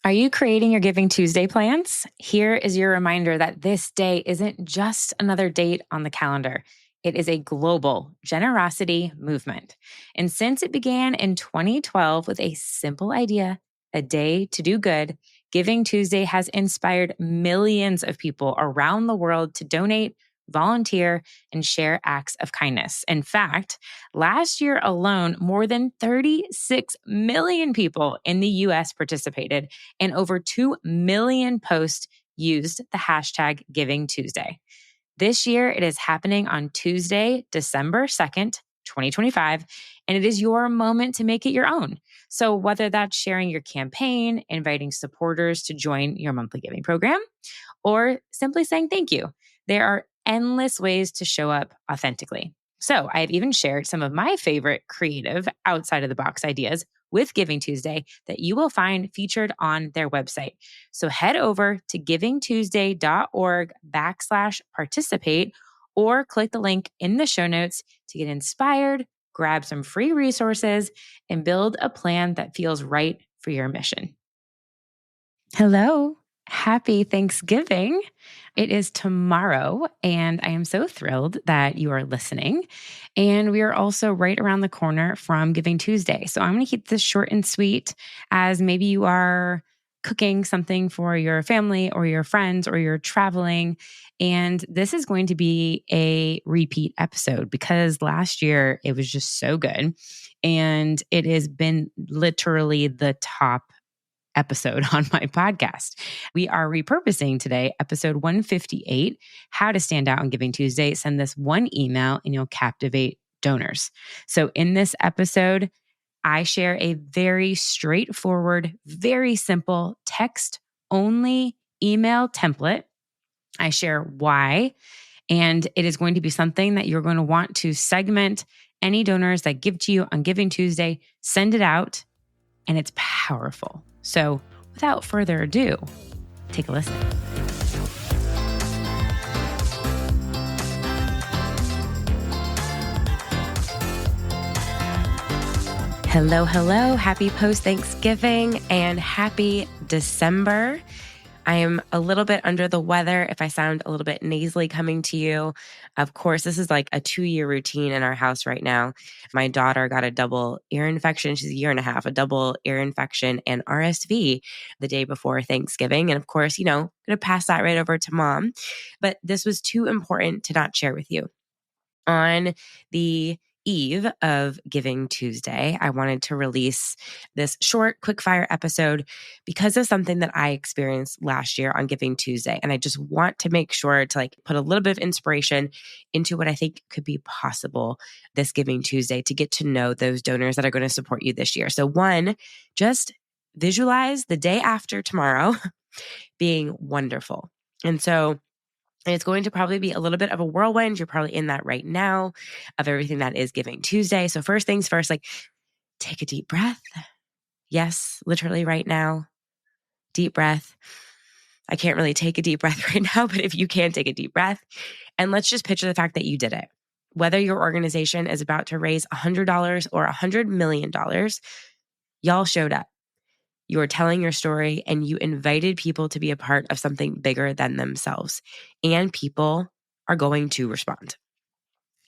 Are you creating your Giving Tuesday plans? Here is your reminder that this day isn't just another date on the calendar. It is a global generosity movement. And since it began in 2012 with a simple idea, a day to do good, Giving Tuesday has inspired millions of people around the world to donate, volunteer, and share acts of kindness. In fact, last year alone, more than 36 million people in the US participated, and over 2 million posts used the hashtag Giving Tuesday. This year, it is happening on Tuesday, December 2nd, 2025, and it is your moment to make it your own. So whether that's sharing your campaign, inviting supporters to join your monthly giving program, or simply saying thank you, there are endless ways to show up authentically. So I've even shared some of my favorite creative outside of the box ideas with Giving Tuesday that you will find featured on their website. So head over to givingtuesday.org/participate or click the link in the show notes to get inspired, grab some free resources, and build a plan that feels right for your mission. Hello. Happy Thanksgiving. It is tomorrow, and I am so thrilled that you are listening. And we are also right around the corner from Giving Tuesday. So I'm going to keep this short and sweet, as maybe you are cooking something for your family or your friends, or you're traveling. And this is going to be a repeat episode because last year it was just so good. And it has been literally the top episode on my podcast. We are repurposing today, episode 158, How to Stand Out on Giving Tuesday. Send this one email and you'll captivate donors. So in this episode, I share a very straightforward, very simple text-only email template. I share why, and it is going to be something that you're going to want to segment any donors that give to you on Giving Tuesday, send it out, and it's powerful. So without further ado, take a listen. Hello, hello. Happy post-Thanksgiving and happy December. I am a little bit under the weather if I sound a little bit nasally coming to you. Of course, this is like a 2-year routine in our house right now. My daughter got a double ear infection. She's a year and a half, a double ear infection and RSV the day before Thanksgiving. And of course, going to pass that right over to mom. But this was too important to not share with you. On the eve of Giving Tuesday, I wanted to release this short, quick-fire episode because of something that I experienced last year on Giving Tuesday. And I just want to make sure to put a little bit of inspiration into what I think could be possible this Giving Tuesday to get to know those donors that are going to support you this year. So one, just visualize the day after tomorrow being wonderful. And it's going to probably be a little bit of a whirlwind. You're probably in that right now of everything that is Giving Tuesday. So first things first, take a deep breath. Yes, literally right now. Deep breath. I can't really take a deep breath right now, but if you can, take a deep breath. And let's just picture the fact that you did it. Whether your organization is about to raise $100 or $100 million, y'all showed up. You were telling your story and you invited people to be a part of something bigger than themselves. And people are going to respond.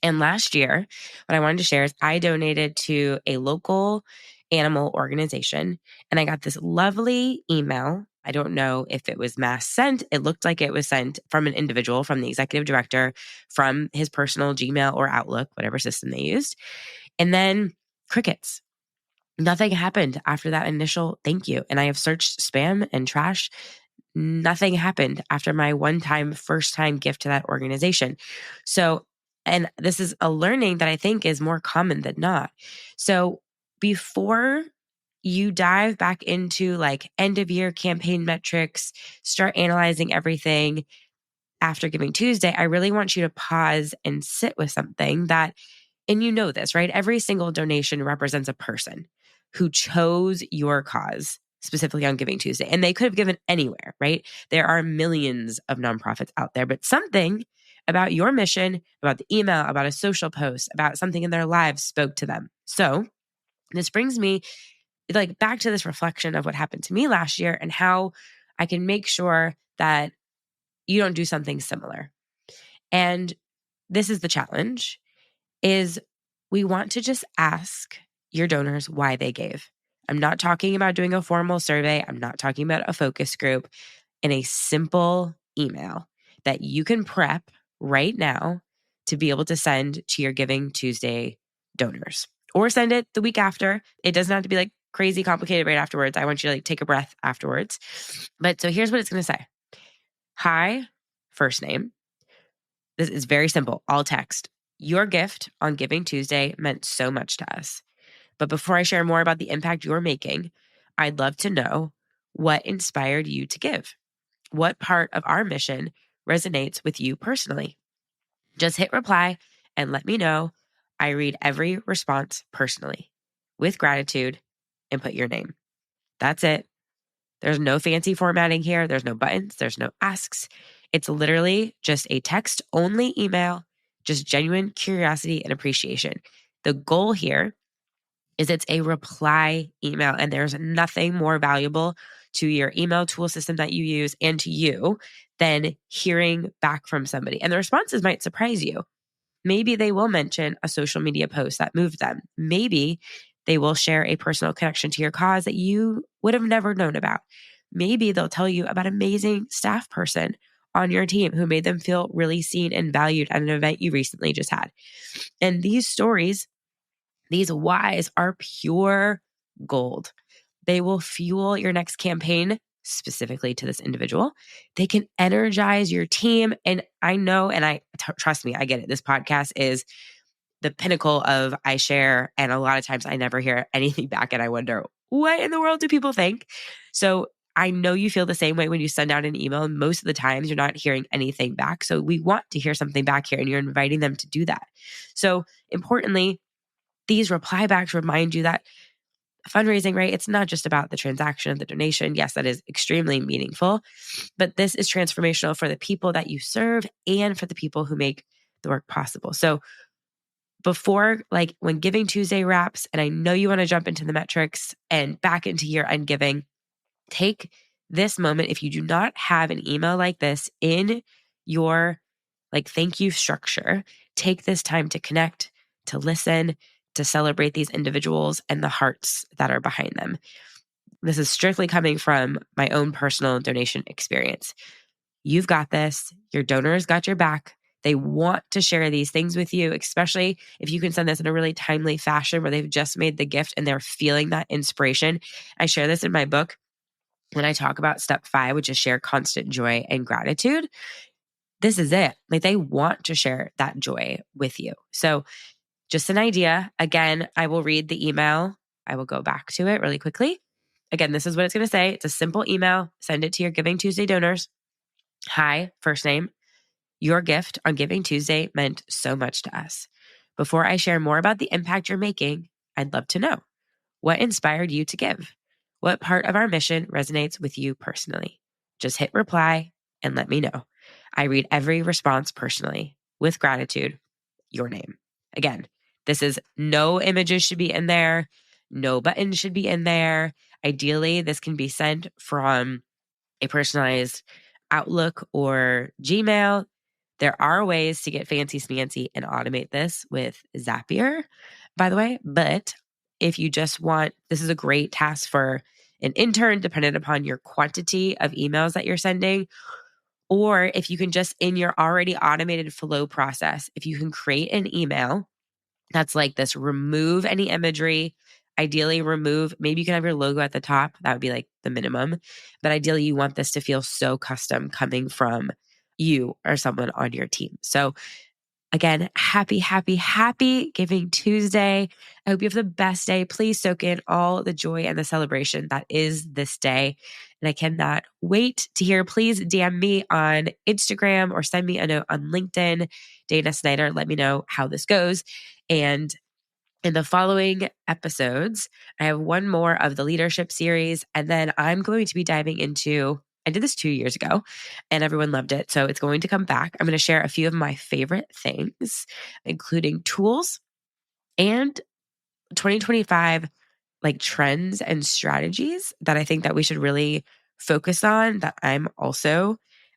And last year, what I wanted to share is I donated to a local animal organization and I got this lovely email. I don't know if it was mass sent. It looked like it was sent from an individual, from the executive director, from his personal Gmail or Outlook, whatever system they used. And then crickets. Nothing happened after that initial thank you. And I have searched spam and trash. Nothing happened after my first-time gift to that organization. So, and this is a learning that I think is more common than not. So before you dive back into end of year campaign metrics, start analyzing everything after Giving Tuesday, I really want you to pause and sit with something that, and you know this, right? Every single donation represents a person who chose your cause specifically on Giving Tuesday. And they could have given anywhere, right? There are millions of nonprofits out there, but something about your mission, about the email, about a social post, about something in their lives spoke to them. So this brings me like back to this reflection of what happened to me last year and how I can make sure that you don't do something similar. And this is the challenge, is we want to just ask your donors why they gave. I'm not talking about doing a formal survey. I'm not talking about a focus group. In a simple email that you can prep right now to be able to send to your Giving Tuesday donors, or send it the week after. It doesn't have to be like crazy complicated right afterwards. I want you to like take a breath afterwards. But so here's what it's going to say. Hi, first name. This is very simple, all text. Your gift on Giving Tuesday meant so much to us. But before I share more about the impact you're making, I'd love to know what inspired you to give. What part of our mission resonates with you personally? Just hit reply and let me know. I read every response personally with gratitude and put your name. That's it. There's no fancy formatting here. There's no buttons. There's no asks. It's literally just a text only email, just genuine curiosity and appreciation. The goal here is it's a reply email, and there's nothing more valuable to your email tool system that you use and to you than hearing back from somebody. And the responses might surprise you. Maybe they will mention a social media post that moved them. Maybe they will share a personal connection to your cause that you would have never known about. Maybe they'll tell you about an amazing staff person on your team who made them feel really seen and valued at an event you recently just had. And these stories, these whys are pure gold. They will fuel your next campaign specifically to this individual. They can energize your team. And I know, and trust me, I get it. This podcast is the pinnacle of I share. And a lot of times I never hear anything back. And I wonder, what in the world do people think? So I know you feel the same way when you send out an email. And most of the times you're not hearing anything back. So we want to hear something back here, and you're inviting them to do that. So importantly, these reply backs remind you that fundraising, right? It's not just about the transaction of the donation. Yes, that is extremely meaningful, but this is transformational for the people that you serve and for the people who make the work possible. So before, like when Giving Tuesday wraps, and I know you want to jump into the metrics and back into year-end giving, take this moment. If you do not have an email like this in your like thank you structure, take this time to connect, to listen, to celebrate these individuals and the hearts that are behind them. This is strictly coming from my own personal donation experience. You've got this. Your donors got your back. They want to share these things with you, especially if you can send this in a really timely fashion where they've just made the gift and they're feeling that inspiration. I share this in my book when I talk about step 5, which is share constant joy and gratitude. This is it. Like they want to share that joy with you. So just an idea. Again, I will read the email. I will go back to it really quickly. Again, this is what it's going to say. It's a simple email. Send it to your Giving Tuesday donors. Hi, first name. Your gift on Giving Tuesday meant so much to us. Before I share more about the impact you're making, I'd love to know what inspired you to give. What part of our mission resonates with you personally? Just hit reply and let me know. I read every response personally with gratitude. Your name. Again, this is no images should be in there. No buttons should be in there. Ideally, this can be sent from a personalized Outlook or Gmail. There are ways to get fancy smancy and automate this with Zapier, by the way. But if you just want, this is a great task for an intern, dependent upon your quantity of emails that you're sending. Or if you can just in your already automated flow process, if you can create an email that's like this, remove any imagery, ideally remove, maybe you can have your logo at the top. That would be like the minimum. But ideally you want this to feel so custom coming from you or someone on your team. So again, happy Giving Tuesday. I hope you have the best day. Please soak in all the joy and the celebration that is this day. And I cannot wait to hear. Please DM me on Instagram or send me a note on LinkedIn, Dana Snyder. Let me know how this goes. And in the following episodes, I have one more of the leadership series, and then I'm going to be diving into, I did this 2 years ago and everyone loved it. So it's going to come back. I'm going to share a few of my favorite things, including tools and 2025 like trends and strategies that I think that we should really focus on, that I'm also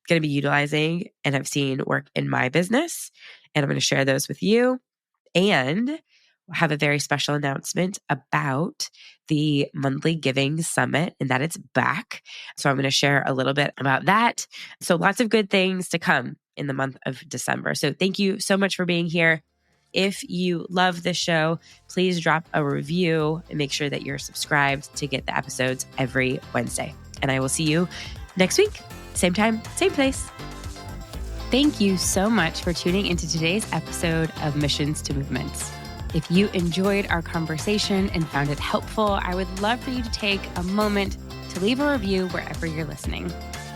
going to be utilizing and have seen work in my business. And I'm going to share those with you, and have a very special announcement about the monthly giving summit and that it's back. So I'm going to share a little bit about that. So lots of good things to come in the month of December. So thank you so much for being here. If you love this show, please drop a review and make sure that you're subscribed to get the episodes every Wednesday. And I will see you next week. Same time, same place. Thank you so much for tuning into today's episode of Missions to Movements. If you enjoyed our conversation and found it helpful, I would love for you to take a moment to leave a review wherever you're listening.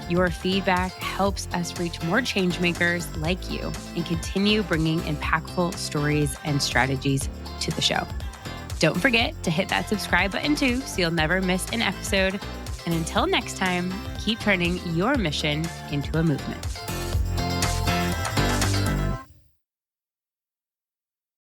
Your feedback helps us reach more change makers like you and continue bringing impactful stories and strategies to the show. Don't forget to hit that subscribe button too, so you'll never miss an episode. And until next time, keep turning your mission into a movement.